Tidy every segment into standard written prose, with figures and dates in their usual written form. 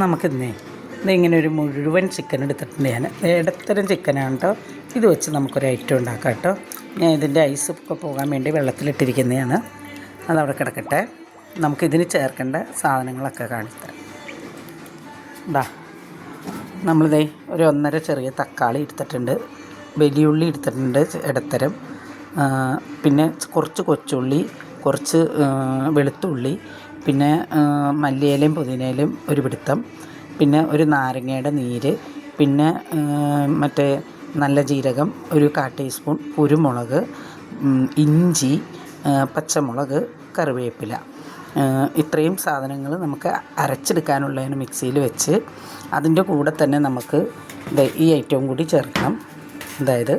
നമുക്കിന്നേ ഇതിങ്ങനെ ഒരു മുഴുവൻ ചിക്കൻ എടുത്തിട്ടുണ്ട്. ഞാൻ ഇടത്തരം ചിക്കനാണ് കേട്ടോ. ഇത് വെച്ച് നമുക്കൊരു ഐറ്റം ഉണ്ടാക്കാം കേട്ടോ. ഞാൻ ഇതിൻ്റെ ഐസൊക്കെ പോകാൻ വേണ്ടി വെള്ളത്തിലിട്ടിരിക്കുന്നതാണ്. അതവിടെ കിടക്കട്ടെ. നമുക്കിതിന് ചേർക്കേണ്ട സാധനങ്ങളൊക്കെ കാണിക്കാം. നമ്മളിതേ ഒരു 1.5 ചെറിയ തക്കാളി എടുത്തിട്ടുണ്ട്, വലിയുള്ളി എടുത്തിട്ടുണ്ട് ഇടത്തരം, പിന്നെ കുറച്ച് കൊച്ചുള്ളി, കുറച്ച് വെളുത്തുള്ളി, പിന്നെ മല്ലിയിലയും പുതിനയിലയും ഒരു പിടുത്തം, പിന്നെ ഒരു നാരങ്ങയുടെ നീര്, പിന്നെ മറ്റേ നല്ല ജീരകം ഒരു 1/4 ടീസ്പൂൺ, കുരുമുളക്, ഇഞ്ചി, പച്ചമുളക്, കറിവേപ്പില. ഇത്രയും സാധനങ്ങൾ നമുക്ക് അരച്ചെടുക്കാനുള്ളതിന് മിക്സിയിൽ വെച്ച് അതിൻ്റെ കൂടെ തന്നെ നമുക്ക് ഈ ഐറ്റവും കൂടി ചേർക്കണം. അതായത്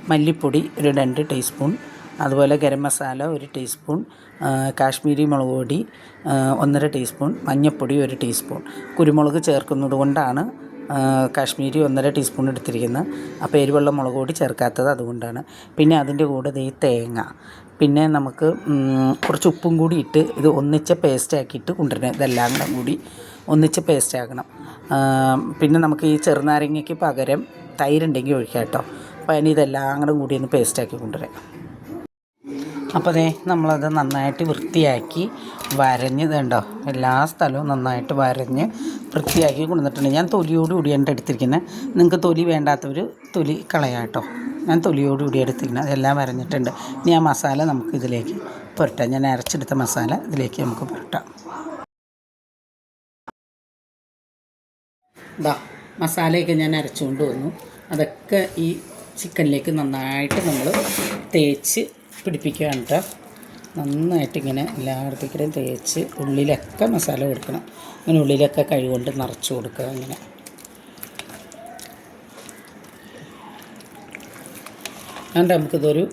മല്ലിപ്പൊടി ഒരു 2 ടീസ്പൂൺ, അതുപോലെ ഗരം മസാല 1 ടീസ്പൂൺ, കാശ്മീരി മുളക് പൊടി 1.5 ടീസ്പൂൺ, മഞ്ഞൾപ്പൊടി 1 ടീസ്പൂൺ. കുരുമുളക് ചേർക്കുന്നത് കൊണ്ടാണ് കാശ്മീരി 1.5 ടീസ്പൂൺ എടുത്തിരിക്കുന്നത്. അപ്പോൾ എരിവുള്ള മുളക് പൊടി ചേർക്കാത്തത് അതുകൊണ്ടാണ്. പിന്നെ അതിൻ്റെ കൂടെ ഈ തേങ്ങ, പിന്നെ നമുക്ക് കുറച്ച് ഉപ്പും കൂടി ഇട്ട് ഇത് ഒന്നിച്ച് പേസ്റ്റാക്കിയിട്ട് കൊണ്ടുവരണം. ഇതെല്ലാം കൂടി ഒന്നിച്ച് പേസ്റ്റാക്കണം. പിന്നെ നമുക്ക് ഈ ചെറുനാരങ്ങയ്ക്ക് പകരം തൈരുണ്ടെങ്കിൽ ഒഴിക്കാം കേട്ടോ. അപ്പോൾ അതിന് ഇതെല്ലാം കൂടി ഒന്ന് പേസ്റ്റാക്കി കൊണ്ടുവരാം. അപ്പോൾ നമ്മളത് നന്നായിട്ട് വൃത്തിയാക്കി വരഞ്ഞ് കണ്ടോ, എല്ലാ സ്ഥലവും നന്നായിട്ട് വരഞ്ഞ് വൃത്തിയാക്കി കൊണ്ടുവന്നിട്ടുണ്ട്. ഞാൻ തൊലിയോടുകൂടിയാണ് എടുത്തിരിക്കുന്നത്. നിങ്ങൾക്ക് തൊലി വേണ്ടാത്തവർ തൊലി കളയാം കേട്ടോ. ഞാൻ തൊലിയോടുകൂടി എടുത്തിരിക്കുന്നത്. അതെല്ലാം വരഞ്ഞിട്ടുണ്ട്. ഇനി ആ മസാല നമുക്ക് ഇതിലേക്ക് പുരട്ടാം. ഞാൻ അരച്ചെടുത്ത മസാല ഇതിലേക്ക് നമുക്ക് പുരട്ടാം. മസാലയൊക്കെ ഞാൻ അരച്ചുകൊണ്ട് വന്നു. അതൊക്കെ ഈ ചിക്കനിലേക്ക് നന്നായിട്ട് നമ്മൾ തേച്ച് പിടിപ്പിക്കുകയാണ് കേട്ടോ. നന്നായിട്ടിങ്ങനെ എല്ലായിടത്തേക്കും തേച്ച് ഉള്ളിലൊക്കെ മസാല കൊടുക്കണം. അങ്ങനെ ഉള്ളിലൊക്കെ കൈ കൊണ്ട് നിറച്ച് കൊടുക്കുക. അങ്ങനെ അതുകൊണ്ട് നമുക്കിതൊരു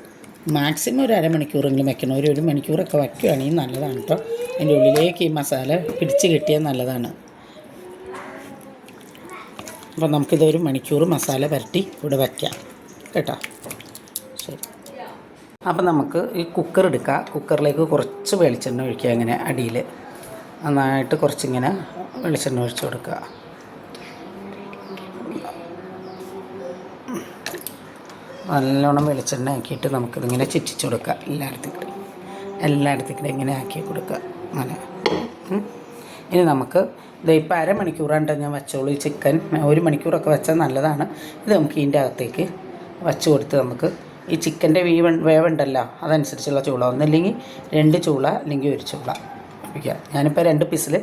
മാക്സിമം ഒരു അരമണിക്കൂറെങ്കിലും വെക്കണം. ഒരു മണിക്കൂറൊക്കെ വയ്ക്കുകയാണെങ്കിൽ നല്ലതാണ് കേട്ടോ. അതിൻ്റെ ഉള്ളിലേക്ക് ഈ മസാല പിടിച്ച് കിട്ടിയാൽ നല്ലതാണ്. അപ്പോൾ നമുക്കിതൊരു മണിക്കൂർ മസാല പുരട്ടി ഇവിടെ വയ്ക്കാം കേട്ടോ. ശരി. അപ്പോൾ നമുക്ക് ഈ കുക്കർ എടുക്കുക. കുക്കറിലേക്ക് കുറച്ച് വെളിച്ചെണ്ണ ഒഴിക്കുക. അങ്ങനെ അടിയിൽ നന്നായിട്ട് കുറച്ചിങ്ങനെ വെളിച്ചെണ്ണ ഒഴിച്ച് കൊടുക്കുക. നല്ലോണം വെളിച്ചെണ്ണ ആക്കിയിട്ട് നമുക്കിതിങ്ങനെ ചുറ്റിച്ച് കൊടുക്കുക. എല്ലായിടത്തേക്കും ഇങ്ങനെ ആക്കി കൊടുക്കുക. അങ്ങനെ ഇനി നമുക്ക് ഇപ്പോൾ അരമണിക്കൂറാണ്ട് ഞാൻ വെച്ചോളൂ. ഈ ചിക്കൻ 1 മണിക്കൂറൊക്കെ വെച്ചാൽ നല്ലതാണ്. ഇത് നമുക്ക് ഇതിൻ്റെ അകത്തേക്ക് വച്ച് കൊടുത്ത് നമുക്ക് ഈ ചിക്കൻ്റെ വേവുണ്ടല്ലോ അതനുസരിച്ചുള്ള ചൂള, ഒന്നില്ലെങ്കിൽ 2 ചൂള അല്ലെങ്കിൽ 1 ചൂള അടുപ്പിക്കുക. ഞാനിപ്പോൾ 2 പീസിൽ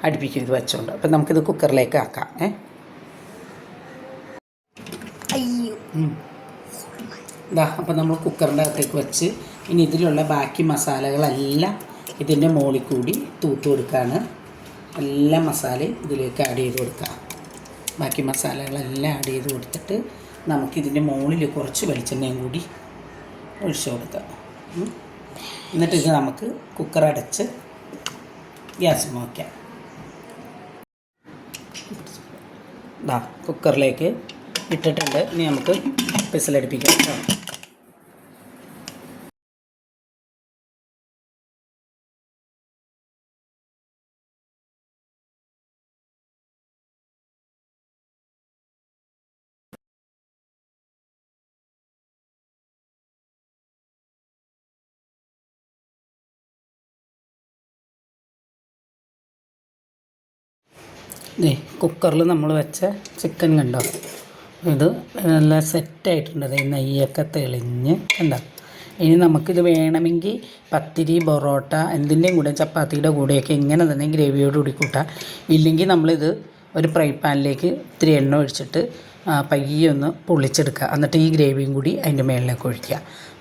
അടുപ്പിക്കും ഇത് വെച്ചുകൊണ്ട്. അപ്പം നമുക്കിത് കുക്കറിലേക്ക് ആക്കാം. അപ്പോൾ നമ്മൾ കുക്കറിൻ്റെ അകത്തേക്ക് വെച്ച് ഇനി ഇതിലുള്ള ബാക്കി മസാലകളെല്ലാം ഇതിൻ്റെ മുകളിൽ കൂടി തൂത്ത് കൊടുക്കുകയാണ്. എല്ലാ മസാലയും ഇതിലേക്ക് ആഡ് ചെയ്ത് കൊടുക്കുക. ബാക്കി മസാലകളെല്ലാം ആഡ് ചെയ്ത് കൊടുത്തിട്ട് നമുക്കിതിൻ്റെ മുകളിൽ കുറച്ച് വെളിച്ചെണ്ണയും കൂടി ഒഴിച്ച് കൊടുക്കാം. എന്നിട്ട് ഇത് നമുക്ക് കുക്കർ അടച്ച് ഗ്യാസ് വയ്ക്കാം. കുക്കറിലേക്ക് ഇട്ടിട്ടുണ്ട്. ഇനി നമുക്ക് വിസിലടുപ്പിക്കാം കേട്ടോ. കുക്കറിൽ നമ്മൾ വെച്ച ചിക്കൻ കണ്ടോ, ഇത് നല്ല സെറ്റായിട്ടുണ്ട്. നെയ്യൊക്കെ തെളിഞ്ഞ് കണ്ടോ. ഇനി നമുക്കിത് വേണമെങ്കിൽ പത്തിരി, പൊറോട്ട എന്തിൻ്റെയും കൂടെ ചപ്പാത്തിയുടെ കൂടെയൊക്കെ ഇങ്ങനെ തന്നെ ഗ്രേവിയോട് കൂടി കൂട്ടാം. ഇല്ലെങ്കിൽ നമ്മളിത് ഒരു ഫ്രൈ പാനിലേക്ക് ഇത്തിരി എണ്ണ ഒഴിച്ചിട്ട് പയ്യെ ഒന്ന് പൊള്ളിച്ചെടുക്കുക. എന്നിട്ട് ഈ ഗ്രേവിയും കൂടി അതിൻ്റെ മേളിലേക്ക്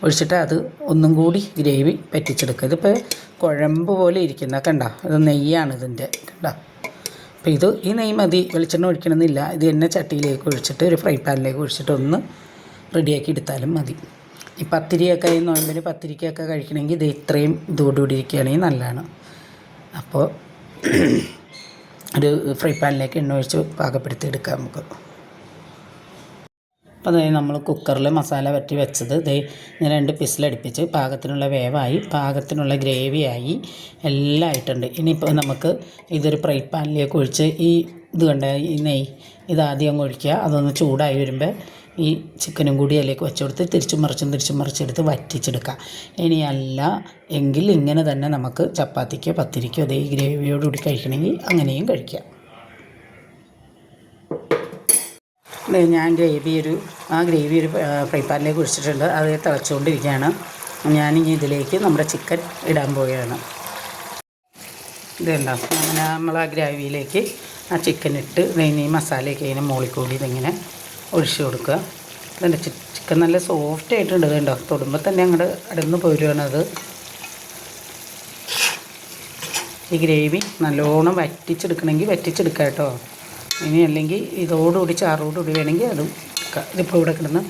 ഒഴിച്ചിട്ട് അത് ഒന്നും കൂടി ഗ്രേവി പറ്റിച്ചെടുക്കുക. ഇതിപ്പോൾ കുഴമ്പ് പോലെ ഇരിക്കുന്ന കണ്ടോ, ഇത് നെയ്യാണ് ഇതിൻ്റെ കണ്ടോ. അപ്പോൾ ഈ നെയ്യ് മതി, വെളിച്ചെണ്ണ ഒഴിക്കണമെന്നില്ല. ഇത് തന്നെ ചട്ടിയിലേക്ക് ഒഴിച്ചിട്ട് ഒരു ഫ്രൈ പാനിലേക്ക് ഒഴിച്ചിട്ട് ഒന്ന് റെഡിയാക്കി എടുത്താലും മതി. ഈ പത്തിരിയൊക്കെ ഈ നോയമ്പിന് പത്തിരിക്കൊക്കെ കഴിക്കണമെങ്കിൽ ഇത് ഇത്രയും ഇതോടുകൂടി ഇരിക്കുകയാണെങ്കിൽ നല്ലതാണ്. അപ്പോൾ ഒരു ഫ്രൈ പാനിലേക്ക് എണ്ണ ഒഴിച്ച് പാകപ്പെടുത്തി എടുക്കാം നമുക്ക്. അപ്പോൾ നമ്മൾ കുക്കറിൽ മസാല വറ്റി വെച്ചത് ഞാൻ 2 പിസിലടുപ്പിച്ച് പാകത്തിനുള്ള വേവായി, പാകത്തിനുള്ള ഗ്രേവിയായി, എല്ലാം ആയിട്ടുണ്ട്. ഇനിയിപ്പോൾ നമുക്ക് ഇതൊരു ഫ്രൈ പാനിലേക്ക് ഒഴിച്ച് ഈ ഇത് കണ്ട ഈ നെയ്യ് ഇതാദ്യം അങ്ങ് ഒഴിക്കുക. അതൊന്ന് ചൂടായി വരുമ്പോൾ ഈ ചിക്കനും കൂടി അതിലേക്ക് വെച്ച് കൊടുത്ത് തിരിച്ചും മറിച്ചെടുത്ത് വറ്റിച്ചെടുക്കുക. ഇനിയല്ല എങ്കിൽ ഇങ്ങനെ തന്നെ നമുക്ക് ചപ്പാത്തിക്കോ പത്തിരിക്കോ അതേ ഗ്രേവിയോടുകൂടി കഴിക്കണമെങ്കിൽ അങ്ങനെയും കഴിക്കാം. ഞാൻ ഗ്രേവി ഒരു ഫ്രൈ പാനിലേക്ക് ഒഴിച്ചിട്ടുണ്ട്. അത് തിളച്ചുകൊണ്ടിരിക്കുകയാണ്. ഞാനിനി ഇതിലേക്ക് നമ്മുടെ ചിക്കൻ ഇടാൻ പോവുകയാണ്. ഇതുണ്ടാവും അങ്ങനെ നമ്മൾ ആ ഗ്രേവിയിലേക്ക് ആ ചിക്കൻ ഇട്ട് ഈ മസാലയൊക്കെ ഇങ്ങനെ മുകളിൽ ഇതിങ്ങനെ ഒഴിച്ച് കൊടുക്കുക. ഇതുണ്ട് ചിക്കൻ നല്ല സോഫ്റ്റ് ആയിട്ടുണ്ട്. ഇതുണ്ടോ തൊടുമ്പോൾ തന്നെ അങ്ങോട്ട് അടന്ന് പോരുകയാണത്. ഈ ഗ്രേവി നല്ലോണം വറ്റിച്ചെടുക്കണമെങ്കിൽ വറ്റിച്ചെടുക്കാം കേട്ടോ. ഇനി അല്ലെങ്കിൽ ഇതോടുകൂടി ചാറോടുകൂടി വേണമെങ്കിൽ അതും ഇതിപ്പോൾ ഇവിടെ കിടന്ന്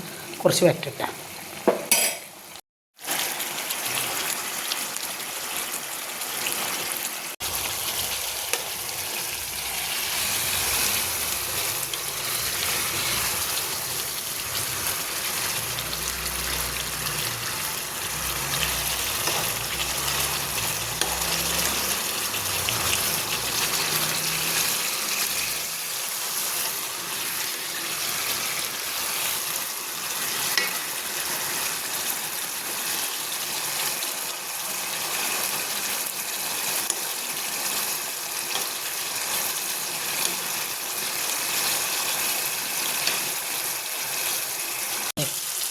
കുറച്ച് വറ്റട്ടെ.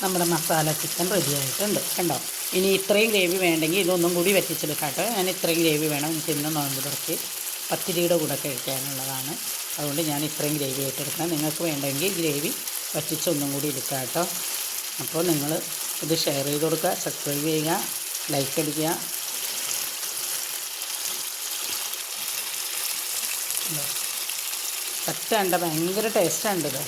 നമ്മുടെ മസാല ചിക്കൻ റെഡി ആയിട്ടുണ്ട് കണ്ടോ. ഇനി ഇത്രയും ഗ്രേവി വേണ്ടെങ്കിൽ ഇതൊന്നും കൂടി വറ്റിച്ചെടുക്കാം കേട്ടോ. ഞാൻ ഇത്രയും ഗ്രേവി വേണം എനിക്ക് ഇന്ന് നോമ്പ് തുറക്ക് പത്തിരിയുടെ കൂടെ കഴിക്കാനുള്ളതാണ്. അതുകൊണ്ട് ഞാൻ ഇത്രയും ഗ്രേവി ആയിട്ട് എടുക്കണം. നിങ്ങൾക്ക് വേണ്ടെങ്കിൽ ഗ്രേവി വറ്റിച്ചൊന്നും കൂടി എടുക്കാം കേട്ടോ. അപ്പോൾ നിങ്ങൾ ഇത് ഷെയർ ചെയ്ത് കൊടുക്കുക, സബ്സ്ക്രൈബ് ചെയ്യുക, ലൈക്ക് അടിക്കുക. കട്ട ഭയങ്കര ടേസ്റ്റാണ് ഇത്.